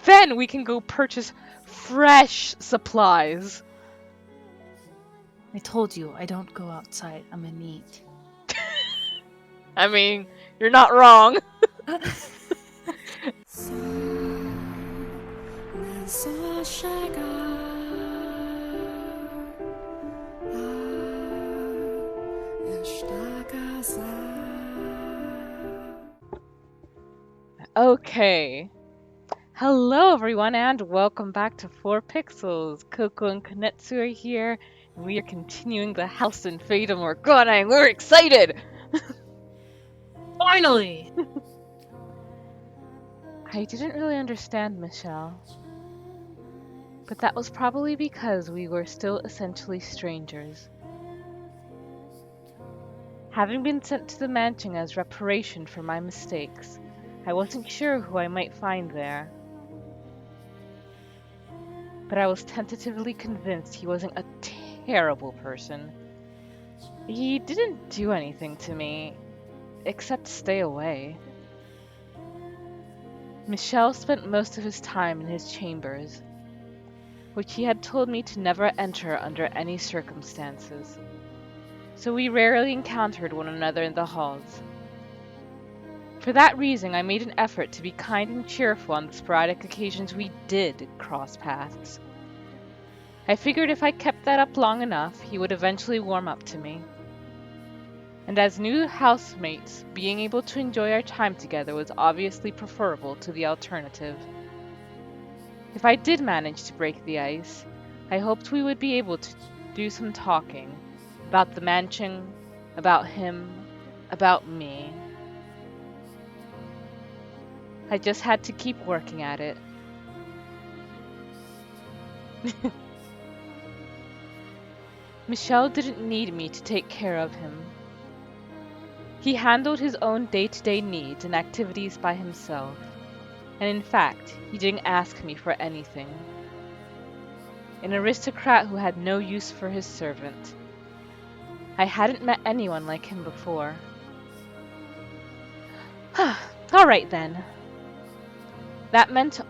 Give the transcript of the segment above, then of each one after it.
Then we can go purchase fresh supplies. I told you, I don't go outside. I'm a neat. I mean, you're not wrong. Okay. Hello everyone and welcome back to 4pixels. Coco and Konetsu are here and we are continuing the house in Fata Morgana and we're excited! Finally! I didn't really understand Michelle, but that was probably because we were still essentially strangers. Having been sent to the mansion as reparation for my mistakes, I wasn't sure who I might find there. But I was tentatively convinced he wasn't a terrible person. He didn't do anything to me, except stay away. Michel spent most of his time in his chambers, which he had told me to never enter under any circumstances, so we rarely encountered one another in the halls. For that reason, I made an effort to be kind and cheerful on the sporadic occasions we did cross paths. I figured if I kept that up long enough, he would eventually warm up to me. And as new housemates, being able to enjoy our time together was obviously preferable to the alternative. If I did manage to break the ice, I hoped we would be able to do some talking about the mansion, about him, about me. I just had to keep working at it. Michel didn't need me to take care of him. He handled his own day-to-day needs and activities by himself, and in fact, he didn't ask me for anything. An aristocrat who had no use for his servant. I hadn't met anyone like him before. Alright then. That meant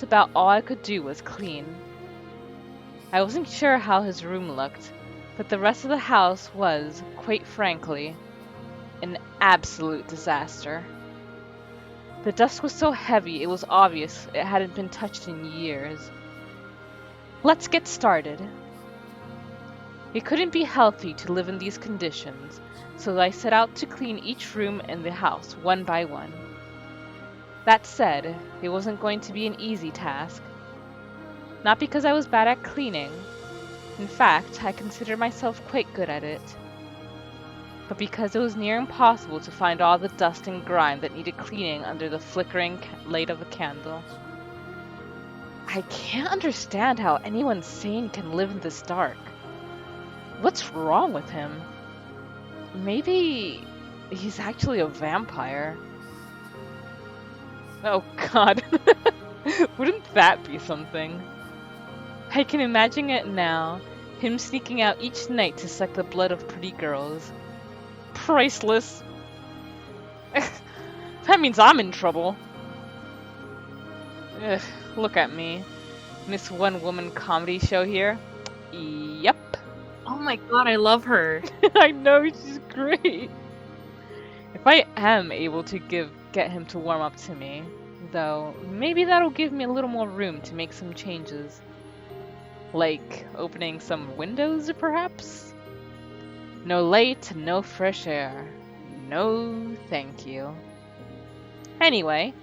about all I could do was clean. I wasn't sure how his room looked, but the rest of the house was, quite frankly, an absolute disaster. The dust was so heavy it was obvious it hadn't been touched in years. Let's get started. It couldn't be healthy to live in these conditions, so I set out to clean each room in the house one by one. That said, it wasn't going to be an easy task. Not because I was bad at cleaning. In fact, I consider myself quite good at it. But because it was near impossible to find all the dust and grime that needed cleaning under the flickering light of a candle. I can't understand how anyone sane can live in this dark. What's wrong with him? Maybe he's actually a vampire. Oh god, wouldn't that be something? I can imagine it now, him sneaking out each night to suck the blood of pretty girls. Priceless. That means I'm in trouble. Ugh, look at me. This one-woman comedy show here. Yep. Oh my god, I love her. I know, she's great. If I am able to get him to warm up to me, though, maybe that'll give me a little more room to make some changes. Like opening some windows, perhaps? No light, no fresh air. No, thank you. Anyway,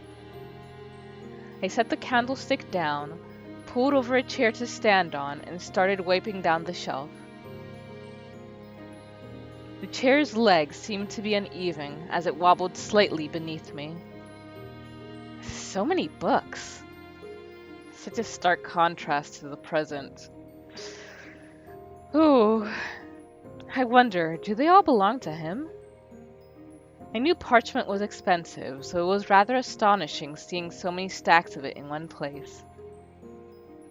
I set the candlestick down, pulled over a chair to stand on, and started wiping down the shelf. The chair's legs seemed to be uneven as it wobbled slightly beneath me. So many books. Such a stark contrast to the present. Ooh. I wonder, do they all belong to him? I knew parchment was expensive, so it was rather astonishing seeing so many stacks of it in one place.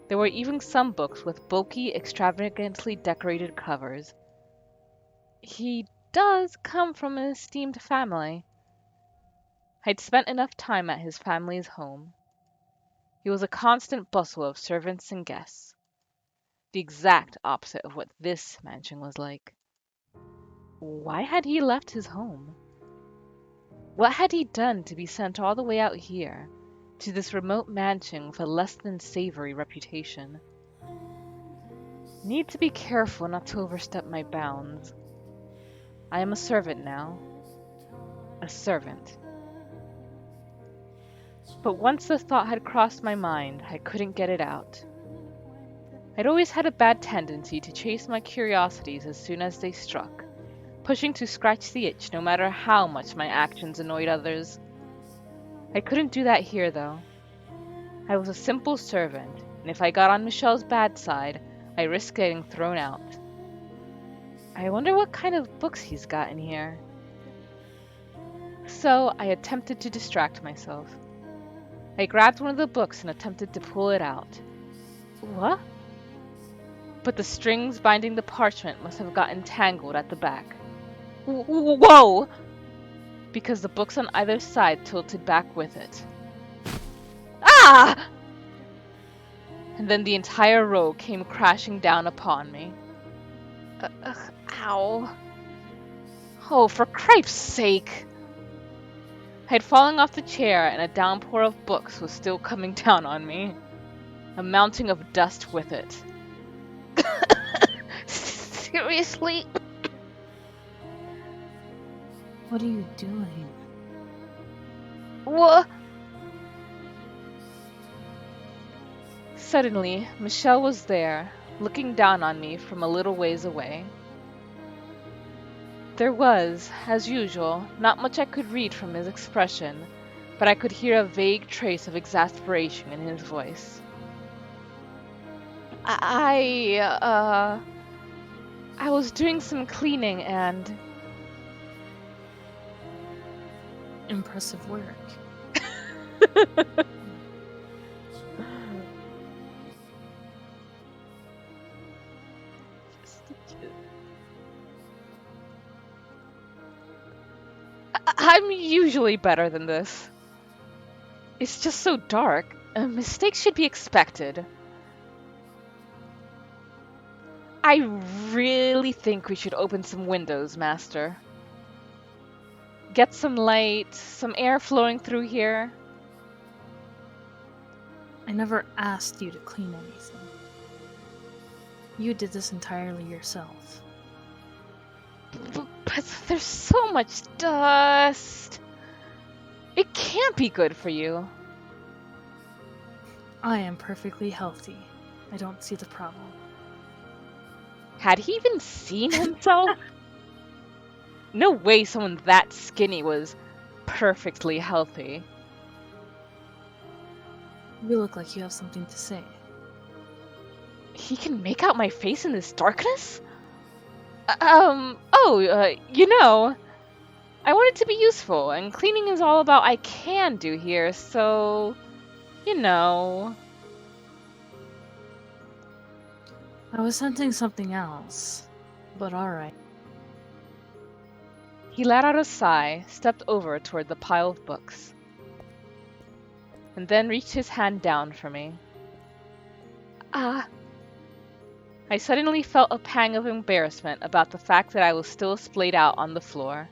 There were even some books with bulky, extravagantly decorated covers. He does come from an esteemed family. I'd spent enough time at his family's home. He was a constant bustle of servants and guests, the exact opposite of what this mansion was like. Why had he left his home? What had he done to be sent all the way out here, to this remote mansion with a less than savory reputation? Need to be careful not to overstep my bounds. I am a servant now. A servant. But once the thought had crossed my mind, I couldn't get it out. I'd always had a bad tendency to chase my curiosities as soon as they struck, pushing to scratch the itch no matter how much my actions annoyed others. I couldn't do that here, though. I was a simple servant, and if I got on Michelle's bad side, I risked getting thrown out. I wonder what kind of books he's got in here. So I attempted to distract myself. I grabbed one of the books and attempted to pull it out. What? But the strings binding the parchment must have gotten tangled at the back. Whoa! Because the books on either side tilted back with it. Ah! And then the entire row came crashing down upon me. Ow. Oh, for cripe's sake! I had fallen off the chair and a downpour of books was still coming down on me, a mounting of dust with it. Seriously? What are you doing? What? Suddenly, Michelle was there, looking down on me from a little ways away. There was, as usual, not much I could read from his expression, but I could hear a vague trace of exasperation in his voice. I was doing some cleaning and... Impressive work. I'm usually better than this. It's just so dark. Mistakes should be expected. I really think we should open some windows, Master. Get some light, some air flowing through here. I never asked you to clean anything. You did this entirely yourself. But there's so much dust. It can't be good for you. I am perfectly healthy. I don't see the problem. Had he even seen himself? No way someone that skinny was perfectly healthy. You look like you have something to say. He can make out my face in this darkness? I wanted to be useful, and cleaning is all about I can do here, so, I was sensing something else, but alright. He let out a sigh, stepped over toward the pile of books, and then reached his hand down for me. I suddenly felt a pang of embarrassment about the fact that I was still splayed out on the floor.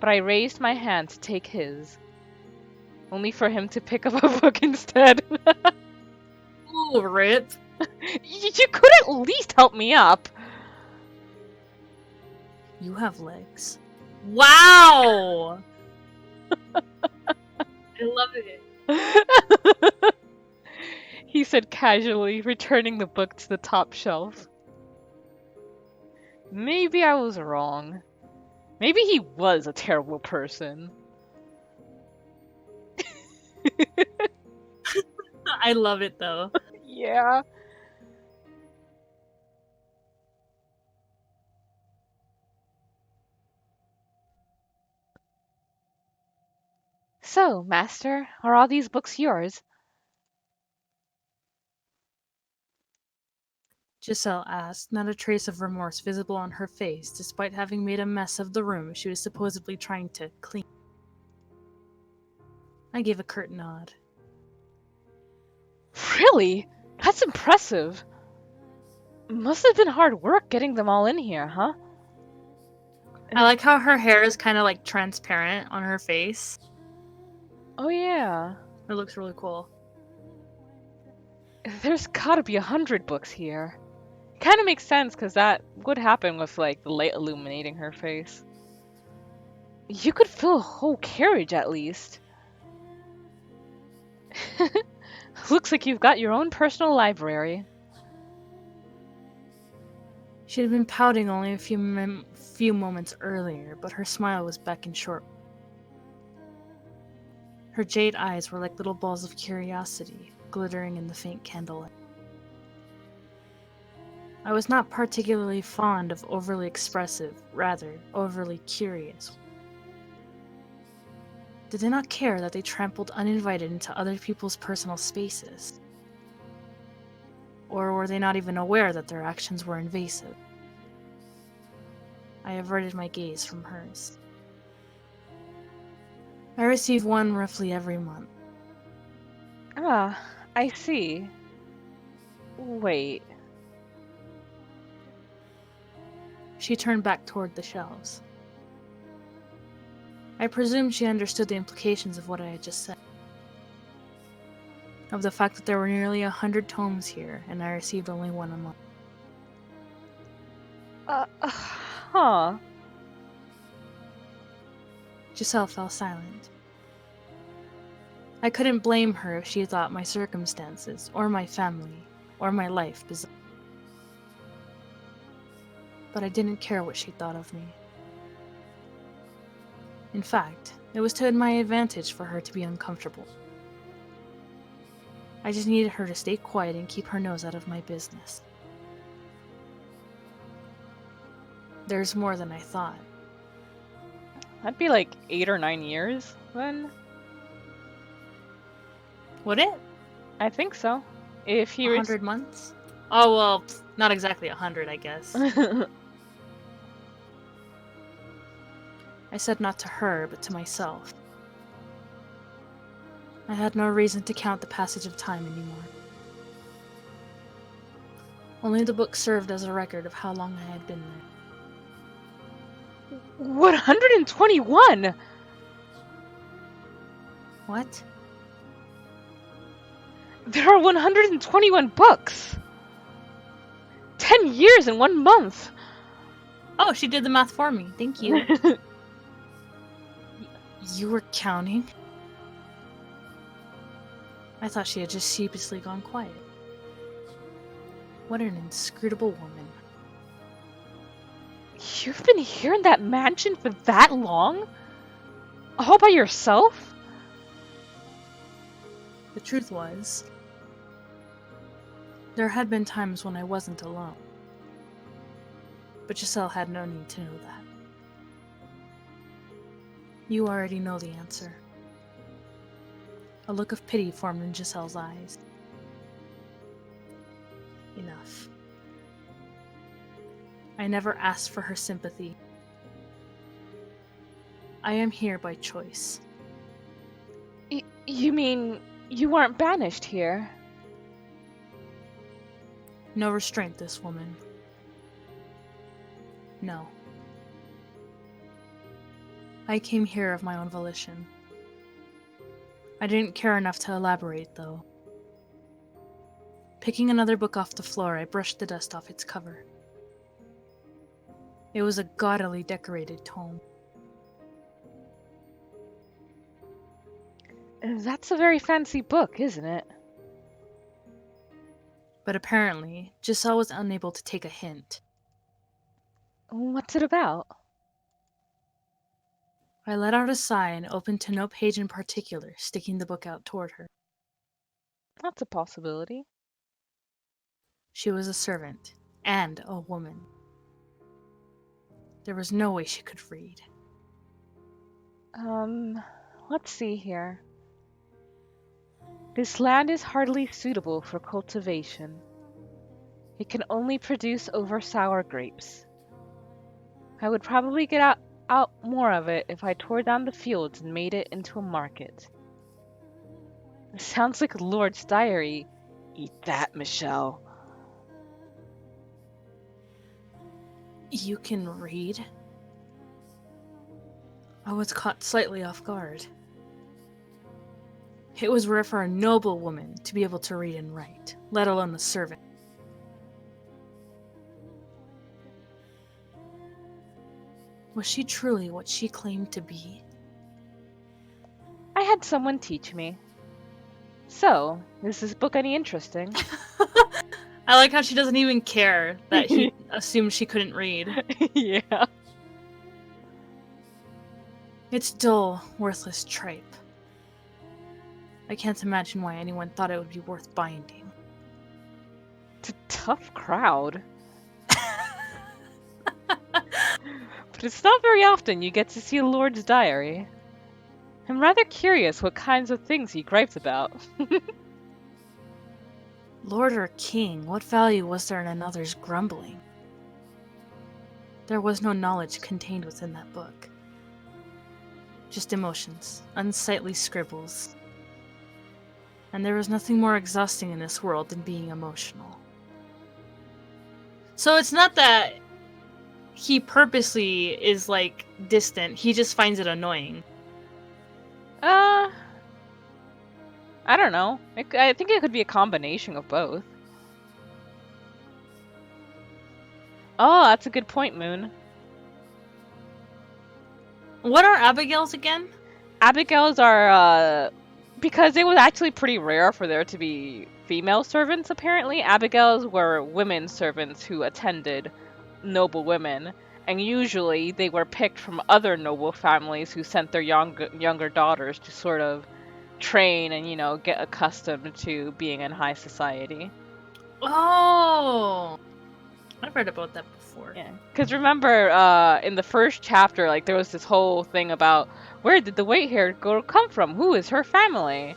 But I raised my hand to take his, only for him to pick up a book instead. Ooh, rip! You could at least help me up. You have legs. Wow! I love it. He said casually, returning the book to the top shelf. Maybe I was wrong. Maybe he was a terrible person. I love it though. Yeah. So, Master, are all these books yours? Giselle asked, not a trace of remorse visible on her face, despite having made a mess of the room she was supposedly trying to clean. I gave a curt nod. Really? That's impressive. Must have been hard work getting them all in here, huh? I like how her hair is kind of like transparent on her face. Oh yeah. It looks really cool. There's gotta be 100 books here. Kind of makes sense because that would happen with like the light illuminating her face. You could fill a whole carriage at least. Looks like you've got your own personal library. She had been pouting only a few moments earlier, but her smile was back in short. Her jade eyes were like little balls of curiosity, glittering in the faint candlelight. I was not particularly fond of overly expressive, rather, overly curious. Did they not care that they trampled uninvited into other people's personal spaces? Or were they not even aware that their actions were invasive? I averted my gaze from hers. I receive one roughly every month. Ah, I see. Wait. She turned back toward the shelves. I presumed she understood the implications of what I had just said. Of the fact that there were nearly 100 tomes here, and I received only one a month. Huh. Giselle fell silent. I couldn't blame her if she thought my circumstances, or my family, or my life bizarre. But I didn't care what she thought of me. In fact, it was to my advantage for her to be uncomfortable. I just needed her to stay quiet and keep her nose out of my business. There's more than I thought. That'd be like 8 or 9 years then. Would it? I think so. If he 100 months? Oh, well, not exactly 100, I guess. I said not to her, but to myself. I had no reason to count the passage of time anymore. Only the book served as a record of how long I had been there. 121! What? There are 121 books! 10 years in 1 month! Oh, she did the math for me. Thank you. You were counting? I thought she had just sheepishly gone quiet. What an inscrutable woman. You've been here in that mansion for that long? All by yourself? The truth was, there had been times when I wasn't alone. But Giselle had no need to know that. You already know the answer. A look of pity formed in Giselle's eyes. Enough. I never asked for her sympathy. I am here by choice. You mean you weren't banished here? No restraint, this woman. No. I came here of my own volition. I didn't care enough to elaborate, though. Picking another book off the floor, I brushed the dust off its cover. It was a gaudily decorated tome. That's a very fancy book, isn't it? But apparently, Giselle was unable to take a hint. What's it about? I let out a sigh and opened to no page in particular, sticking the book out toward her. That's a possibility. She was a servant, and a woman. There was no way she could read. Let's see here. This land is hardly suitable for cultivation. It can only produce over sour grapes. I would probably get out more of it if I tore down the fields and made it into a market. It sounds like Lord's diary, Eat that, Michelle. You can read? I was caught slightly off guard. It was rare for a noble woman to be able to read and write, let alone a servant. Was she truly what she claimed to be? I had someone teach me. So, is this book any interesting? I like how she doesn't even care that he assumed she couldn't read. Yeah. It's dull, worthless tripe. I can't imagine why anyone thought it would be worth binding. It's a tough crowd. But it's not very often you get to see a Lord's diary. I'm rather curious what kinds of things he gripes about. Lord or king, what value was there in another's grumbling? There was no knowledge contained within that book. Just emotions, unsightly scribbles. And there was nothing more exhausting in this world than being emotional. So it's not that he purposely is, like, distant, he just finds it annoying. I don't know. I think it could be a combination of both. Oh, that's a good point, Moon. What are Abigail's again? Abigail's are, because it was actually pretty rare for there to be female servants, apparently. Abigail's were women servants who attended noble women, and usually they were picked from other noble families who sent their younger daughters to sort of train and, get accustomed to being in high society. Oh! I've read about that before. Yeah, because remember, in the first chapter, like, there was this whole thing about where did the white-haired girl come from? Who is her family?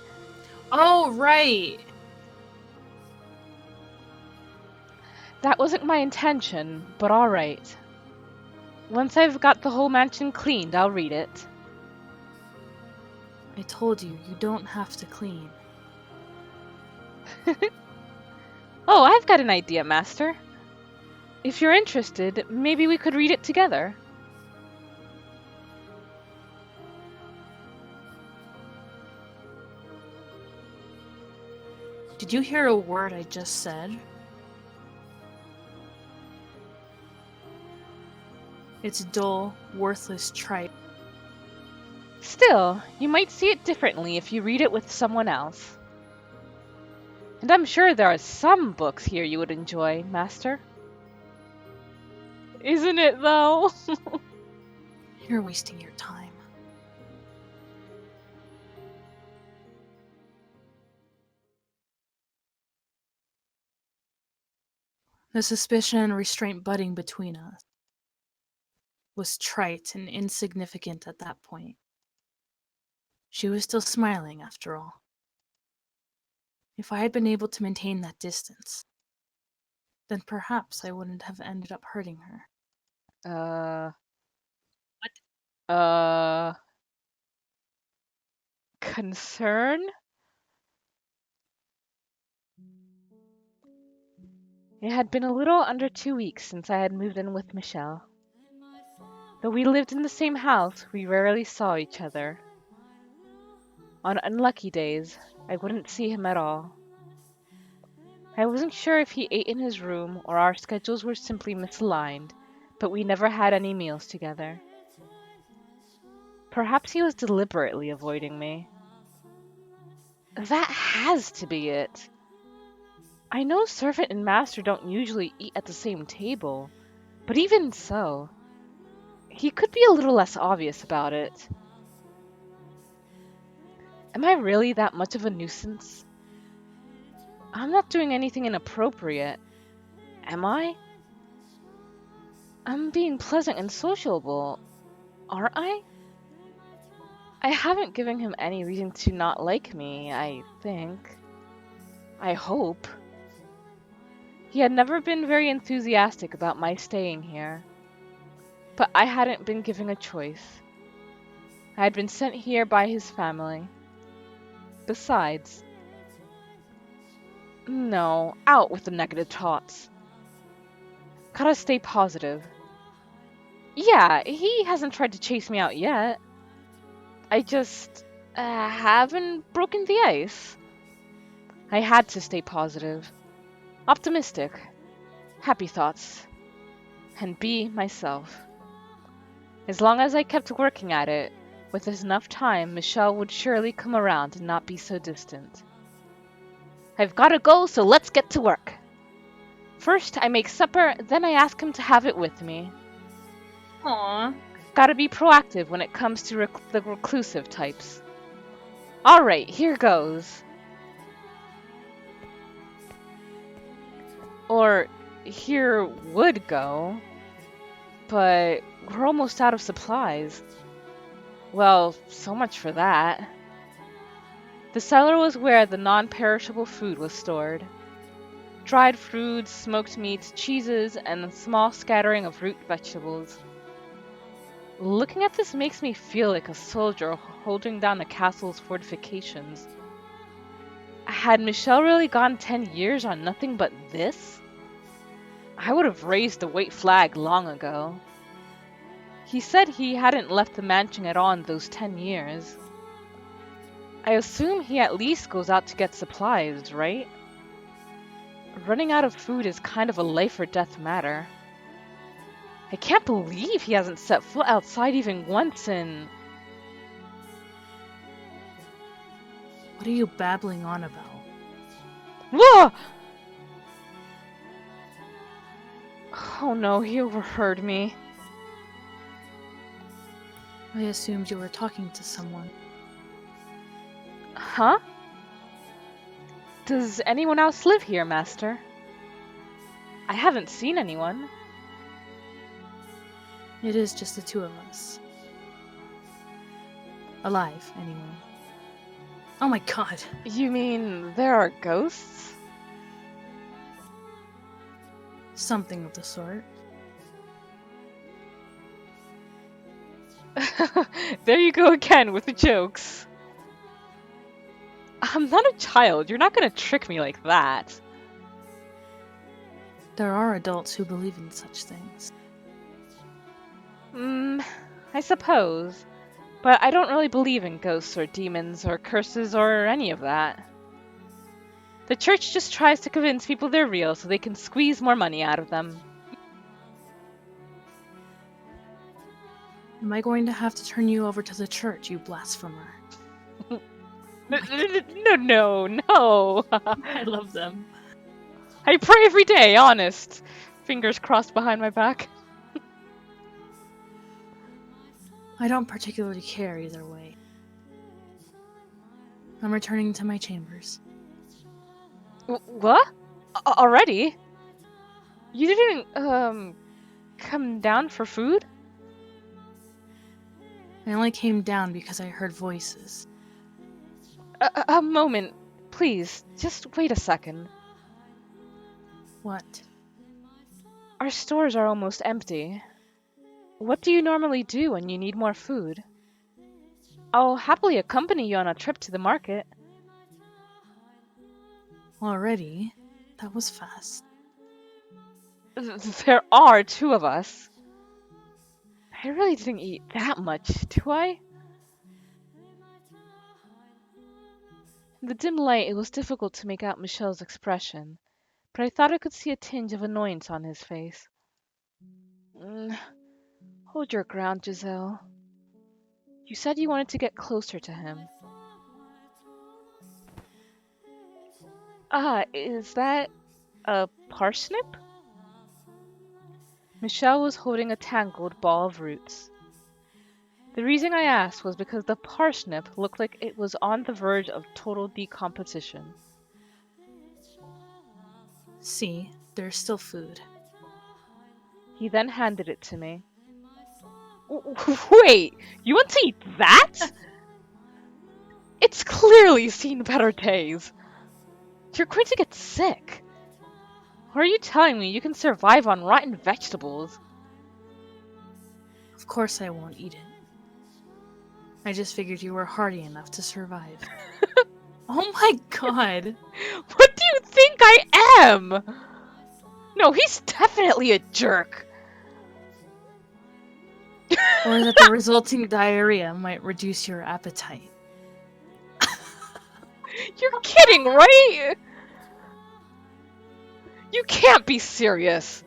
Oh, right! That wasn't my intention, but alright. Once I've got the whole mansion cleaned, I'll read it. I told you, you don't have to clean. Oh, I've got an idea, Master. If you're interested, maybe we could read it together. Did you hear a word I just said? It's dull, worthless tripe. Still, you might see it differently if you read it with someone else. And I'm sure there are some books here you would enjoy, Master. Isn't it, though? You're wasting your time. The suspicion and restraint budding between us was trite and insignificant at that point. She was still smiling, after all. If I had been able to maintain that distance, then perhaps I wouldn't have ended up hurting her. Concern? It had been a little under 2 weeks since I had moved in with Michelle. Though we lived in the same house, we rarely saw each other. On unlucky days, I wouldn't see him at all. I wasn't sure if he ate in his room or our schedules were simply misaligned, but we never had any meals together. Perhaps he was deliberately avoiding me. That has to be it. I know servant and master don't usually eat at the same table, but even so, he could be a little less obvious about it. Am I really that much of a nuisance? I'm not doing anything inappropriate, am I? I'm being pleasant and sociable, aren't I? I haven't given him any reason to not like me, I think. I hope. He had never been very enthusiastic about my staying here. But I hadn't been given a choice. I had been sent here by his family. Besides, No, out with the negative thoughts. Gotta stay positive. Yeah, he hasn't tried to chase me out yet. I just haven't broken the ice. I had to stay positive, optimistic, happy thoughts, and be myself. As long as I kept working at it, with enough time, Michelle would surely come around and not be so distant. I've gotta go, so let's get to work. First, I make supper, then I ask him to have it with me. Aww. Gotta be proactive when it comes to the reclusive types. Alright, here goes. Or, here would go. But we're almost out of supplies. Well, so much for that. The cellar was where the non-perishable food was stored. Dried fruits, smoked meats, cheeses, and a small scattering of root vegetables. Looking at this makes me feel like a soldier holding down the castle's fortifications. Had Michelle really gone 10 years on nothing but this? I would have raised the white flag long ago. He said he hadn't left the mansion at all in those 10 years. I assume he at least goes out to get supplies, right? Running out of food is kind of a life or death matter. I can't believe he hasn't set foot outside even once in... What are you babbling on about? Whoa! Oh no, he overheard me. I assumed you were talking to someone. Huh? Does anyone else live here, Master? I haven't seen anyone. It is just the two of us. Alive, anyway. Oh my god. You mean there are ghosts? Something of the sort. There you go again with the jokes. I'm not a child. You're not gonna trick me like that. There are adults who believe in such things. I suppose. But I don't really believe in ghosts or demons or curses or any of that. The church just tries to convince people they're real so they can squeeze more money out of them. Am I going to have to turn you over to the church, you blasphemer? No. I love them. I pray every day, honest. Fingers crossed behind my back. I don't particularly care either way. I'm returning to my chambers. What? Already? You didn't, come down for food? I only came down because I heard voices. A moment, please. Just wait a second. What? Our stores are almost empty. What do you normally do when you need more food? I'll happily accompany you on a trip to the market. Already? That was fast. There are two of us. I really didn't eat that much, do I? In the dim light, it was difficult to make out Michelle's expression, but I thought I could see a tinge of annoyance on his face. Hold your ground, Giselle. You said you wanted to get closer to him. Is that a parsnip? Michelle was holding a tangled ball of roots. The reason I asked was because the parsnip looked like it was on the verge of total decomposition. See, there's still food. He then handed it to me. Wait, you want to eat that? It's clearly seen better days. You're going to get sick. Or are you telling me you can survive on rotten vegetables? Of course I won't eat it. I just figured you were hardy enough to survive. Oh my god! What do you think I am? No, he's definitely a jerk. Or that the resulting diarrhea might reduce your appetite. You're kidding, right? You can't be serious.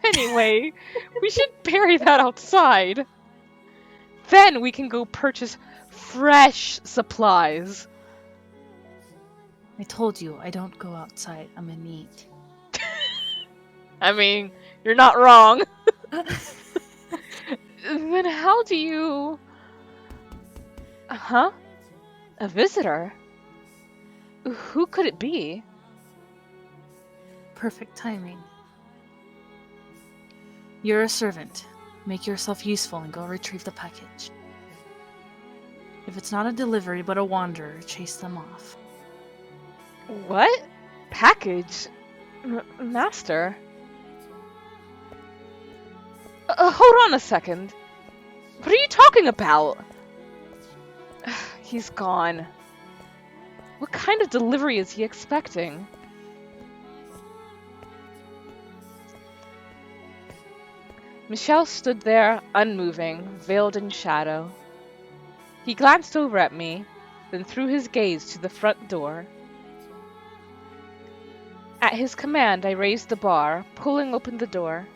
Anyway, we should bury that outside. Then we can go purchase fresh supplies. I told you, I don't go outside. I'm a neat. I mean, you're not wrong. Then how do you... Huh? A visitor? Who could it be? Perfect timing. You're a servant. Make yourself useful and go retrieve the package. If it's not a delivery but a wanderer, chase them off. What? Package? Master? Hold on a second. What are you talking about? He's gone. What kind of delivery is he expecting? Michel stood there, unmoving, veiled in shadow. He glanced over at me, then threw his gaze to the front door. At his command, I raised the bar, pulling open the door.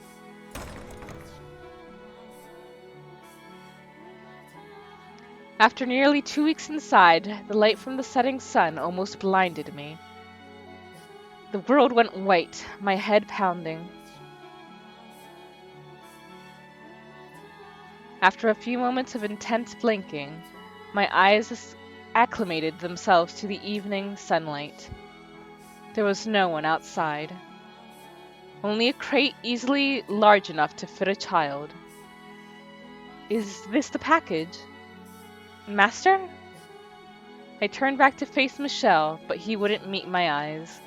After nearly 2 weeks inside, the light from the setting sun almost blinded me. The world went white, my head pounding. After a few moments of intense blinking, my eyes acclimated themselves to the evening sunlight. There was no one outside. Only a crate easily large enough to fit a child. Is this the package? Master? I turned back to face Michel, but he wouldn't meet my eyes.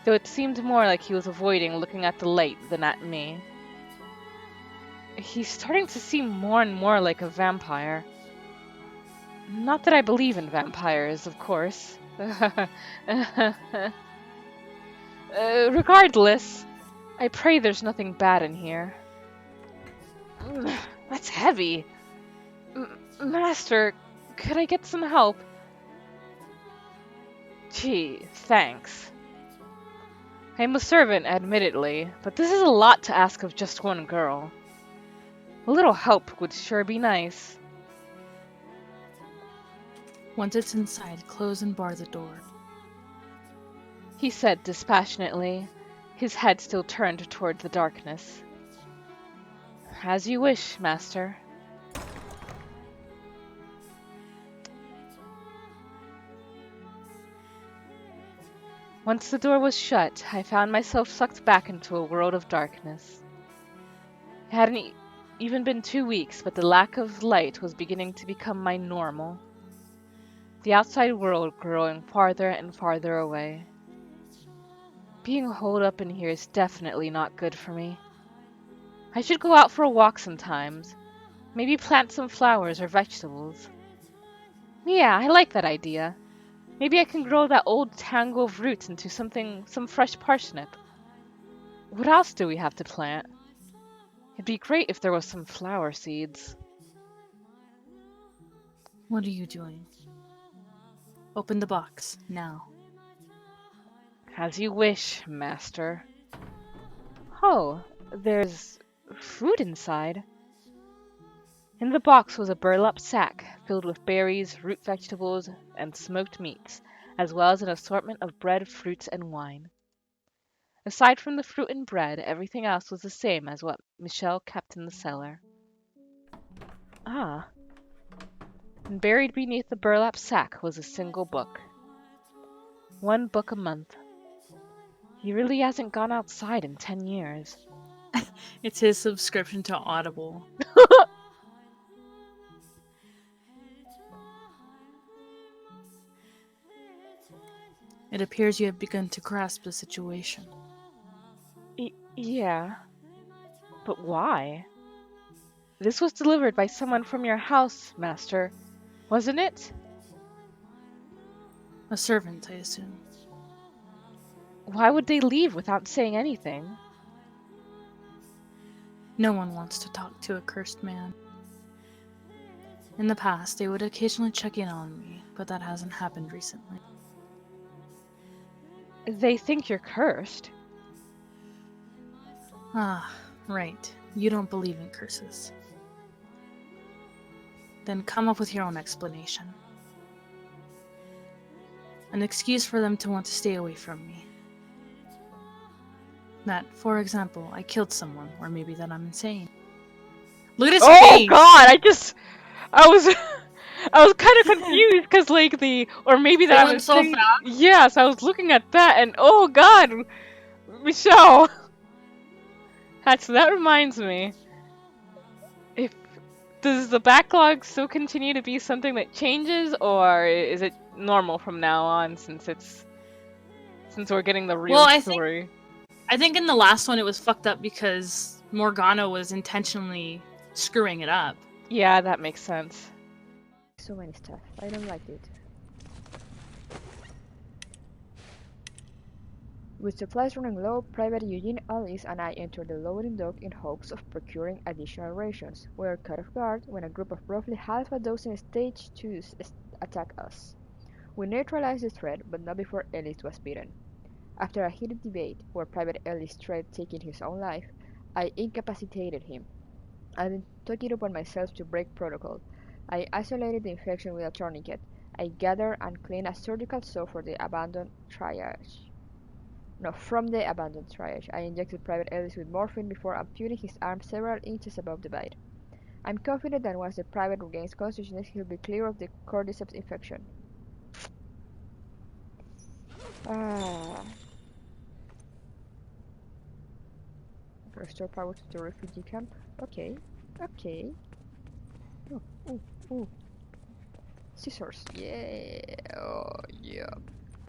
Though it seemed more like he was avoiding looking at the light than at me. He's starting to seem more and more like a vampire. Not that I believe in vampires, of course. Regardless, I pray there's nothing bad in here. That's heavy. Master, could I get some help? Gee, thanks. I'm a servant, admittedly, but this is a lot to ask of just one girl. A little help would sure be nice. Once it's inside, close and bar the door. He said dispassionately, his head still turned toward the darkness. As you wish, master. Once the door was shut, I found myself sucked back into a world of darkness. It hadn't even been 2 weeks, but the lack of light was beginning to become my normal. The outside world growing farther and farther away. Being holed up in here is definitely not good for me. I should go out for a walk sometimes. Maybe plant some flowers or vegetables. Yeah, I like that idea. Maybe I can grow that old tangle of roots into some fresh parsnip. What else do we have to plant? It'd be great if there was some flower seeds. What are you doing? Open the box, now. As you wish, master. Oh, there's food inside. In the box was a burlap sack filled with berries, root vegetables, and smoked meats, as well as an assortment of bread, fruits, and wine. Aside from the fruit and bread, everything else was the same as what Michel kept in the cellar. Ah, and buried beneath the burlap sack was a single book. 1 book a month. He really hasn't gone outside in 10 years. It's his subscription to Audible. It appears you have begun to grasp the situation. Yeah. But why? This was delivered by someone from your house, master, wasn't it? A servant, I assume. Why would they leave without saying anything? No one wants to talk to a cursed man. In the past, they would occasionally check in on me, but that hasn't happened recently. They think you're cursed. Ah, right. You don't believe in curses. Then come up with your own explanation. An excuse for them to want to stay away from me. That, for example, I killed someone, or maybe that I'm insane. Look at his face! Oh God! I was, I was kind of confused because like or maybe that It I'm went so insane. fast. Yes, I was looking at that and oh God, Michelle. That reminds me. If Does the backlog still continue to be something that changes, or is it normal from now on since we're getting the real Well, story? I think in the last one it was fucked up because Morgana was intentionally screwing it up. Yeah, that makes sense. So many stuff. I don't like it. With supplies running low, Private Eugene Ellis and I entered the loading dock in hopes of procuring additional rations. We were caught off guard when a group of roughly half a dozen stage 2s attacked us. We neutralized the threat, but not before Ellis was beaten. After a heated debate, where Private Ellis tried taking his own life, I incapacitated him. I then took it upon myself to break protocol. I isolated the infection with a tourniquet. I gathered and cleaned a surgical saw for the abandoned triage. No, from the abandoned triage. I injected Private Ellis with morphine before amputating his arm several inches above the bite. I'm confident that once the private regains consciousness, he'll be clear of the cordyceps infection. Ah. Restore power to the refugee camp. Okay. Okay. Ooh, ooh, ooh. Scissors. Yeah. Oh, yeah.